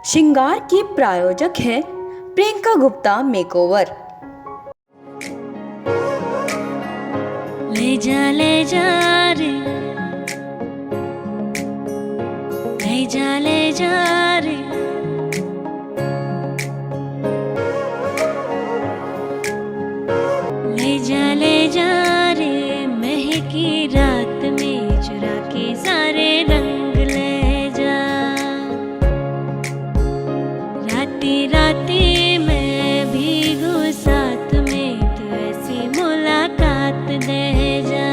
श्रृंगार की प्रायोजक है प्रियंका गुप्ता मेकओवर। ले जा रे, ले जा रे, ले जा रे, महकी रात में चुरा के सारे रंग ले जा। राती राती मैं भीगू साथ में, तू ऐसी मुलाकात दे जा।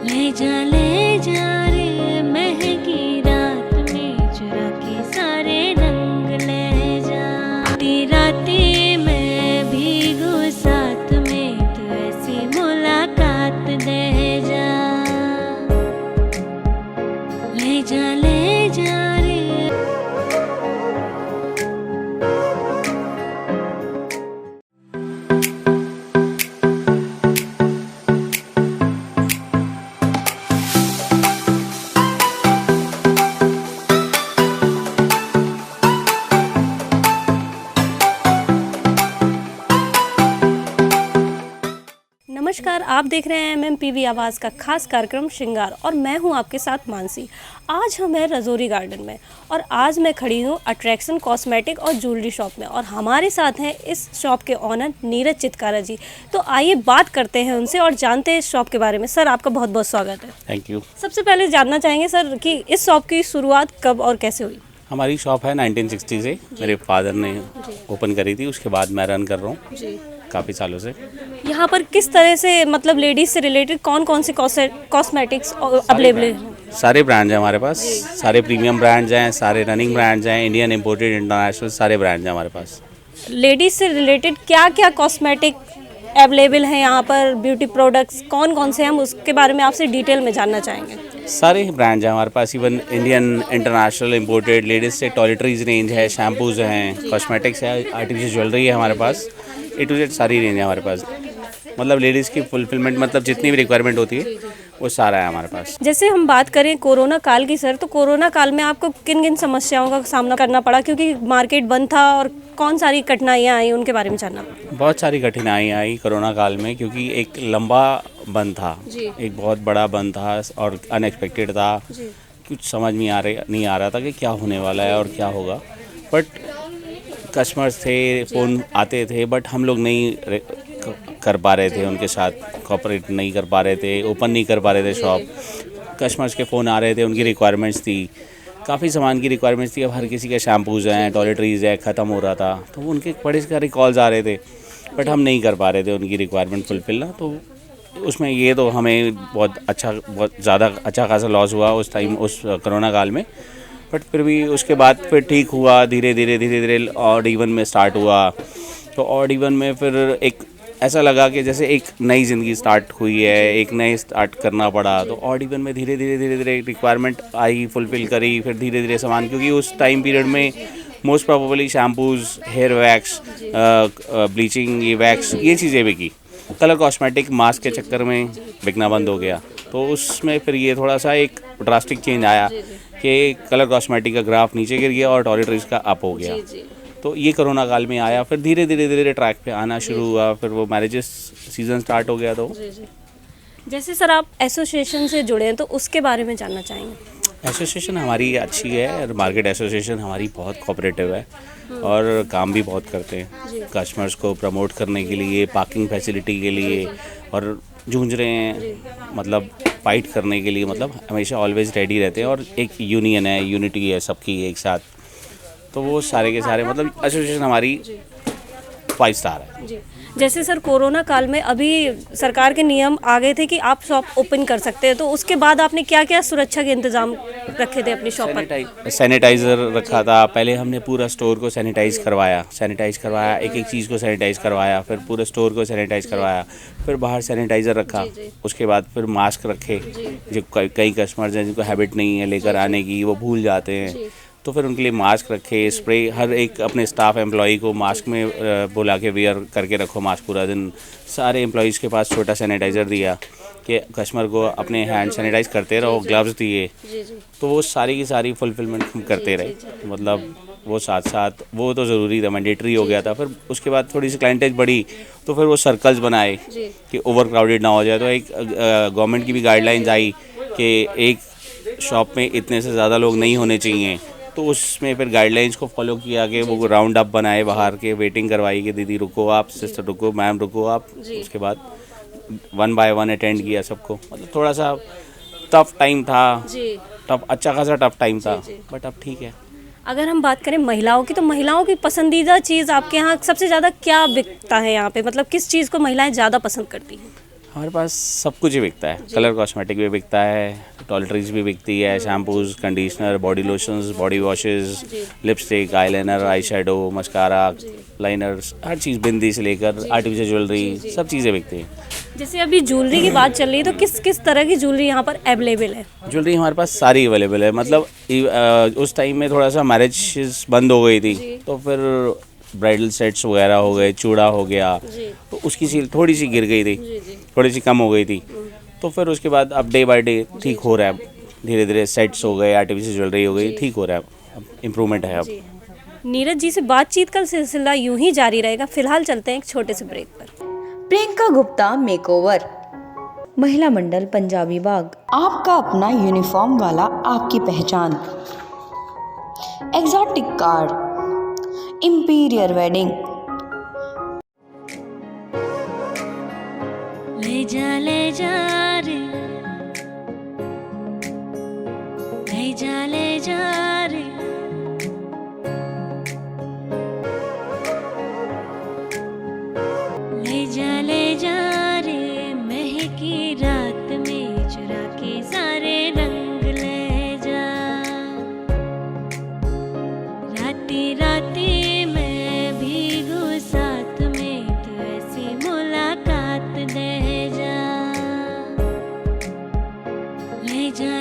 ले जा रे, महकी रात में चुरा के सारे रंग ले जा। राती राती मैं भीगू साथ में, तू ऐसी मुलाकात दे जा। ले जा रे। नमस्कार, आप देख रहे हैं MMPV आवाज़ का खास कार्यक्रम श्रृंगार और मैं हूं आपके साथ मानसी। आज हम हैं रजौरी गार्डन में और आज मैं खड़ी हूं अट्रैक्शन कॉस्मेटिक और ज्वेलरी शॉप में और हमारे साथ हैं इस शॉप के ऑनर नीरज चितकारा जी। तो आइए बात करते हैं उनसे और जानते हैं इस शॉप के बारे में। सर, आपका बहुत बहुत स्वागत है। Thank you. सबसे पहले जानना चाहेंगे सर कि इस शॉप की शुरुआत कब और कैसे हुई? हमारी शॉप है 1960 से मेरे फादर ने ओपन करी थी, उसके बाद मैं रन कर रहा हूँ काफ़ी सालों से। यहाँ पर किस तरह से मतलब लेडीज़ से रिलेटेड कौन कौन से कॉस्मेटिक्स अवेलेबल हैं? सारे ब्रांड्स हैं हमारे पास, सारे प्रीमियम ब्रांड्स हैं, सारे रनिंग ब्रांड्स हैं, इंडियन इम्पोर्टेड इंटरनेशनल सारे ब्रांड्स हैं हमारे पास। लेडीज़ से रिलेटेड क्या क्या कॉस्मेटिक अवेलेबल हैं यहाँ पर? ब्यूटी प्रोडक्ट्स कौन कौन से हैं, हम उसके बारे में आपसे डिटेल में जानना चाहेंगे। सारे ब्रांड्स हैं हमारे पास, even Indian international imported. Ladies से टॉयलेटरीज रेंज है, शैम्पूज़ हैं, कॉस्मेटिक्स है, आर्टिफिशियल ज्वेलरी है हमारे पास, A to Z सारी रेंज है हमारे पास। मतलब लेडीज़ की फुलफिलमेंट, मतलब जितनी भी रिक्वायरमेंट होती है वो सारा है हमारे पास। जैसे हम बात करें कोरोना काल की सर, तो कोरोना काल में आपको किन किन समस्याओं का सामना करना पड़ा, क्योंकि मार्केट बंद था, और कौन सारी कठिनाइयाँ आई उनके बारे में जानना पड़ा? बहुत सारी कठिनाइयाँ आई कोरोना काल में, क्योंकि एक लंबा बंद था, एक बहुत बड़ा बंद था और अनएक्सपेक्टेड था। कुछ समझ नहीं आ रहा था कि क्या होने वाला है और क्या होगा। बट कस्टमर्स थे, फ़ोन आते थे, बट हम लोग नहीं कर पा रहे थे, उनके साथ कोऑपरेट नहीं कर पा रहे थे, ओपन नहीं कर पा रहे थे शॉप। कस्टमर्स के फ़ोन आ रहे थे, उनकी रिक्वायरमेंट्स थी, काफ़ी सामान की रिक्वायरमेंट्स थी। अब हर किसी के शैम्पूज़ हैं, टॉयलेटरीज़ है, ख़त्म हो रहा था, तो उनके बड़े सारे कॉल्स आ रहे थे, बट हम नहीं कर पा रहे थे उनकी रिक्वायरमेंट फुलफिल ना। तो उसमें ये तो हमें बहुत ज़्यादा अच्छा खासा लॉस हुआ उस टाइम, उस कोरोना काल में। बट फिर भी उसके बाद फिर ठीक हुआ, धीरे धीरे ऑड इवन में स्टार्ट हुआ। तो ऑड इवन में फिर एक ऐसा लगा कि जैसे एक नई ज़िंदगी स्टार्ट हुई है, एक नए स्टार्ट करना पड़ा। तो ऑड इवन में धीरे धीरे रिक्वायरमेंट आई, फुलफ़िल करी, फिर धीरे धीरे सामान, क्योंकि उस टाइम पीरियड में most probably shampoos, hair wax, bleaching, ये वैक्स, ये चीज़ें बिकी। कलर कॉस्मेटिक मास्क के चक्कर में बिकना बंद हो गया। तो उसमें फिर ये थोड़ा सा एक ड्रास्टिक चेंज आया कि कलर कॉस्मेटिक का ग्राफ नीचे गिर गया और टॉयलेटरीज का अप हो गया। तो ये कोरोना काल में आया, फिर धीरे धीरे ट्रैक पे आना शुरू हुआ। फिर वो मैरिजेस सीज़न स्टार्ट हो गया। तो जैसे सर आप एसोसिएशन से जुड़े हैं, तो उसके बारे में जानना चाहेंगे। एसोसिएशन हमारी अच्छी है, मार्केट एसोसिएशन हमारी बहुत कोऑपरेटिव है और काम भी बहुत करते हैं कस्टमर्स को प्रमोट करने के लिए, पार्किंग फैसिलिटी के लिए, और जूझ रहे हैं मतलब फाइट करने के लिए, मतलब हमेशा ऑलवेज रेडी रहते हैं। और एक यूनियन है, यूनिटी है सबकी एक साथ। तो वो सारे के सारे मतलब एसोसिएशन हमारी 5 स्टार है। जैसे सर कोरोना काल में अभी सरकार के नियम आ गए थे कि आप शॉप ओपन कर सकते हैं, तो उसके बाद आपने क्या क्या सुरक्षा के इंतजाम रखे थे अपनी शॉप पर? सैनिटाइज़र रखा था। पहले हमने पूरा स्टोर को सैनिटाइज़ करवाया, एक एक चीज़ को सैनिटाइज़ करवाया, फिर पूरे स्टोर को सैनिटाइज़ करवाया, फिर बाहर सैनिटाइज़र रखा। उसके बाद फिर मास्क रखे। जो कई कस्टमर्स हैं जिनको हैबिट नहीं है लेकर आने की, वो भूल जाते हैं, तो फिर उनके लिए मास्क रखे, स्प्रे, हर एक अपने स्टाफ एम्प्लॉई को मास्क में बुला के वेयर करके रखो मास्क पूरा दिन। सारे एम्प्लॉइज़ के पास छोटा सैनिटाइज़र दिया कि कस्टमर को अपने हैंड सैनिटाइज करते रहो, ग्लव्स दिए, तो वो सारी की सारी फुलफिलमेंट हम करते रहे। मतलब वो साथ साथ वो तो ज़रूरी था, मैंडेटरी हो गया था। फिर उसके बाद थोड़ी सी क्लाइंटेज बढ़ी तो फिर वो सर्कल्स बनाए कि ओवर क्राउडेड ना हो जाए। तो एक गवर्नमेंट की भी गाइडलाइंस आई कि एक शॉप में इतने से ज़्यादा लोग नहीं होने चाहिए। तो उसमें फिर गाइडलाइंस को फॉलो किया कि वो राउंड अप बनाए, बाहर के वेटिंग करवाई कि दीदी रुको आप, सिस्टर रुको, मैम रुको आप। उसके बाद 1 बाय 1 अटेंड किया सबको। मतलब थोड़ा सा टफ टाइम था, टफ, अच्छा खासा टफ टाइम था, बट अब ठीक है। अगर हम बात करें महिलाओं की, तो महिलाओं की पसंदीदा चीज़ आपके यहाँ सबसे ज़्यादा क्या बिकता है यहाँ पे? मतलब किस चीज़ को महिलाएं ज़्यादा पसंद करती हैं? हमारे पास सब कुछ ही बिकता है। कलर कॉस्मेटिक भी बिकता है, टॉयलेटरीज भी बिकती है, shampoos, conditioner, body lotions, body washes, lipstick, eyeliner, eye shadow, mascara, liners, हर चीज़, बिंदी से लेकर आर्टिफिशियल ज्वेलरी, सब चीज़ें बिकती हैं। जैसे अभी ज्वेलरी की बात चल रही है, तो किस किस तरह की ज्वेलरी यहाँ पर अवेलेबल है? ज्वेलरी हमारे पास सारी अवेलेबल है। मतलब उस टाइम में थोड़ा सा मैरिज बंद हो गई थी, तो फिर ब्राइडल सेट्स वगैरह हो गए, चूड़ा हो गया, तो उसकी सेल थोड़ी सी गिर गई थी, थोड़ी सी कम हो गई थी। तो फिर उसके बाद अब डे बाय डे ठीक हो रहा है, धीरे धीरे सेट्स हो गए, आर्टिफिशियल ज्वेलरी हो गई, ठीक हो रहा है, अब इम्प्रूवमेंट है। अब नीरज जी से बातचीत का सिलसिला यूं ही जारी रहेगा। फिलहाल चलते हैं एक छोटे से ब्रेक पर। प्रियंका गुप्ता मेकओवर, महिला मंडल पंजाबी बाग। आपका अपना यूनिफॉर्म वाला, आपकी पहचान। Exotic car, imperial wedding. ले जा रे, ले जा रे, ले जा रे, महकी रात में चुरा के सारे रंग ले जा। राती राती मैं भीगू साथ में, तू ऐसी मुलाकात दे जा। ले जा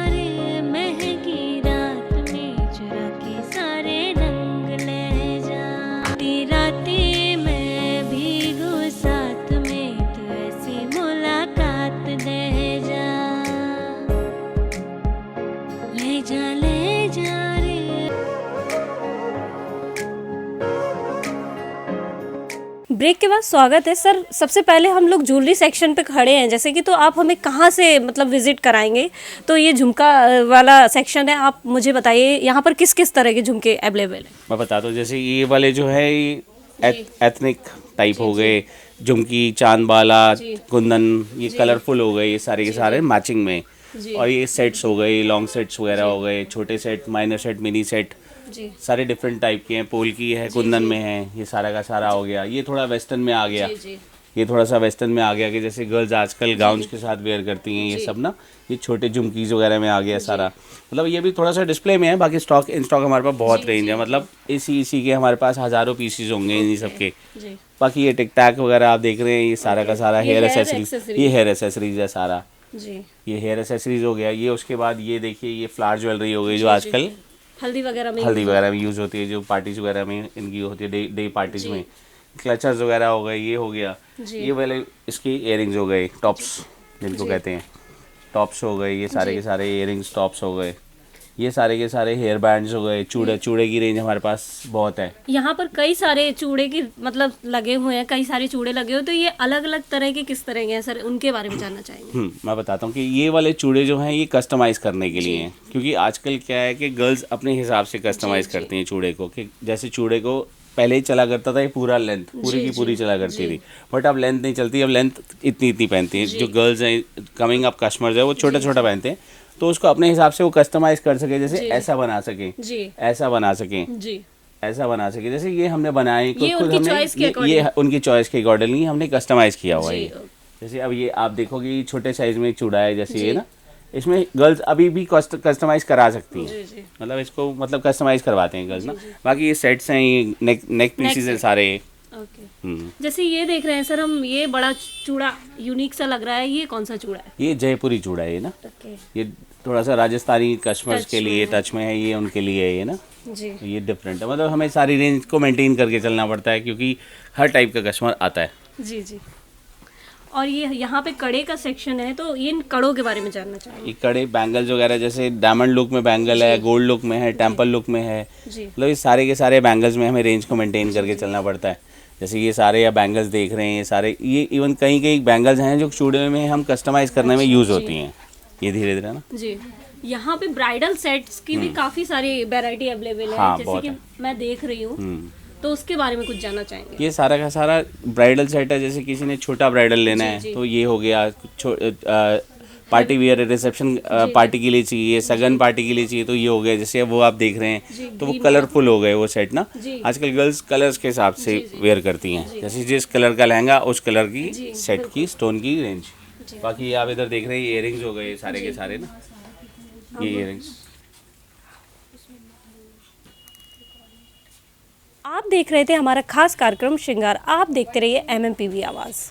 रे, महकी रात में चुरा के सारे रंग ले जा। राती राती मैं भीगू साथ में, तू ऐसी मुलाकात दे जा। ले जा रे। ब्रेक के बाद स्वागत है सर। सबसे पहले हम लोग ज्वेलरी सेक्शन पे खड़े हैं, जैसे कि, तो आप हमें कहाँ से मतलब विजिट कराएंगे? तो ये झुमका वाला सेक्शन है, आप मुझे बताइए यहाँ पर किस किस तरह के झुमके अवेलेबल हैं? मैं बताता हूँ। जैसे ये वाले जो है ये एथनिक टाइप हो गए, झुमकी, चांद बाला, कुंदन, ये कलरफुल हो गए, ये सारे के सारे मैचिंग में। और ये सेट्स हो गए, लॉन्ग सेट्स वगैरह हो गए, छोटे set, minor set, mini set, सारे डिफरेंट टाइप के हैं। पोल की है, कुंदन में है, ये सारा का सारा हो गया। ये थोड़ा वेस्टर्न में आ गया, ये थोड़ा सा वेस्टर्न में आ गया कि जैसे गर्ल्स आजकल गाउन्स के साथ वेयर करती हैं, ये सब ना, ये छोटे झुमकीज वगैरह में आ गया सारा। मतलब ये भी थोड़ा सा डिस्प्ले में है, बाकी स्टॉक इन स्टॉक हमारे पास बहुत रेंज है। मतलब इसी के हमारे पास हज़ारों पीसीज होंगे इन्हीं सब के। बाकी ये टिक टैक वगैरह आप देख रहे हैं, ये सारा का सारा हेयर एसेसरीज, ये हेयर एसेसरीज है सारा। ये हेयर एसेसरीज हो गया। ये उसके बाद ये देखिए, ये फ्लावर ज्वेलरी हो गई जो आजकल हल्दी वगैरह में यूज़ होती है, जो पार्टीज वगैरह में इनकी होती है, डे पार्टीज में। क्लचर्स वगैरह हो गए, ये हो गया। ये वाले इसकी इयरिंग्स हो गए, टॉप्स जिनको कहते हैं, टॉप्स हो गए, ये सारे के सारे इयरिंग्स टॉप्स हो गए। ये सारे के सारे हेयर बैंड्स हो गए। चूड़े की रेंज हमारे पास बहुत है। यहाँ पर कई सारे चूड़े की मतलब लगे हुए हैं, कई सारे चूड़े लगे हुए, तो ये अलग अलग तरह के किस तरह के हैं सर, उनके बारे में जानना चाहेंगे? मैं बताता हूँ कि ये वाले चूड़े जो हैं ये कस्टमाइज़ करने के लिए हैं, क्योंकि आजकल क्या है कि गर्ल्स अपने हिसाब से कस्टमाइज़ करती हैं चूड़े को। कि जैसे चूड़े को पहले ही चला करता था ये पूरा लेंथ, पूरी की पूरी चला करती थी, बट अब लेंथ नहीं चलती, अब लेंथ इतनी पहनती हैं। जो गर्ल्स हैं, कमिंग अप कस्टमर्स है, वो छोटा छोटा पहनते हैं, तो उसको अपने हिसाब से वो कस्टमाइज कर सके। जैसे ऐसा बना सके, ऐसा बना सके, ऐसा बना सके। जैसे ये हमने बनाए खुद हमने, ये उनकी चॉइस के अकॉर्डिंगली हमने कस्टमाइज किया हुआ है। जैसे अब ये आप देखोगे, ये छोटे साइज में चूड़ा है, जैसे ये ना, इसमें गर्ल्स अभी भी कस्टमाइज करा सकती हैं। मतलब इसको मतलब कस्टमाइज करवाते हैं गर्ल्स ना। बाकी ये सेट्स हैं, ये नेक पीसेस हैं सारे, ओके। जैसे ये देख रहे हैं सर हम, ये बड़ा चूड़ा यूनिक सा लग रहा है, ये कौन सा चूड़ा है? ये जयपुरी चूड़ा है ये ना, ओके ये थोड़ा सा राजस्थानी कस्टमर्स टच के लिए में टच में है, ये उनके लिए है ये ना, जी। ये डिफरेंट है। मतलब हमें सारी रेंज को मेंटेन करके चलना पड़ता है क्योंकि हर टाइप का कस्टमर आता है। जी जी। और ये यहाँ पे कड़े का सेक्शन है, तो इन कड़ों के बारे में जानना चाहेंगे। ये कड़े बैंगल्स वगैरह, जैसे डायमंड लुक में बैंगल है, गोल्ड लुक में है, टेम्पल लुक में है, जी मतलब ये सारे के सारे बैंगल्स में हमें रेंज को मेंटेन करके चलना पड़ता है। जैसे ये सारे या बैंगल्स देख रहे हैं, ये सारे, ये इवन कई कई बैंगल्स हैं जो चूड़े में हम कस्टमाइज़ करने में यूज़ होती हैं, ये धीरे धीरे ना। जी। यहाँ पे ब्राइडल सेट्स की भी काफी सारी वैरायटी अवेलेबल है, हाँ, जैसे बहुत कि है। मैं देख रही हूँ, तो उसके बारे में कुछ जानना चाहेंगे। ये सारा का सारा ब्राइडल सेट है। जैसे किसी ने छोटा ब्राइडल लेना जी, है जी। तो ये हो गया, पार्टी वियर रिसेप्शन पार्टी के लिए चाहिए, सगन पार्टी के लिए चाहिए तो ये हो गया। जैसे वो आप देख रहे जी, हैं तो वो green कलरफुल हो गए वो सेट ना। जी। आजकल गर्ल्स कलर्स के हिसाब से वेयर करती हैं, जैसे जिस कलर का लहंगा उस कलर की जी, सेट की स्टोन की रेंज। बाकी आप इधर देख रहे हैं इयरिंग्स हो गए सारे के सारे ना, ये इयरिंग्स। आप देख रहे थे हमारा खास कार्यक्रम श्रृंगार। आप देखते रहिए MMPV आवाज़।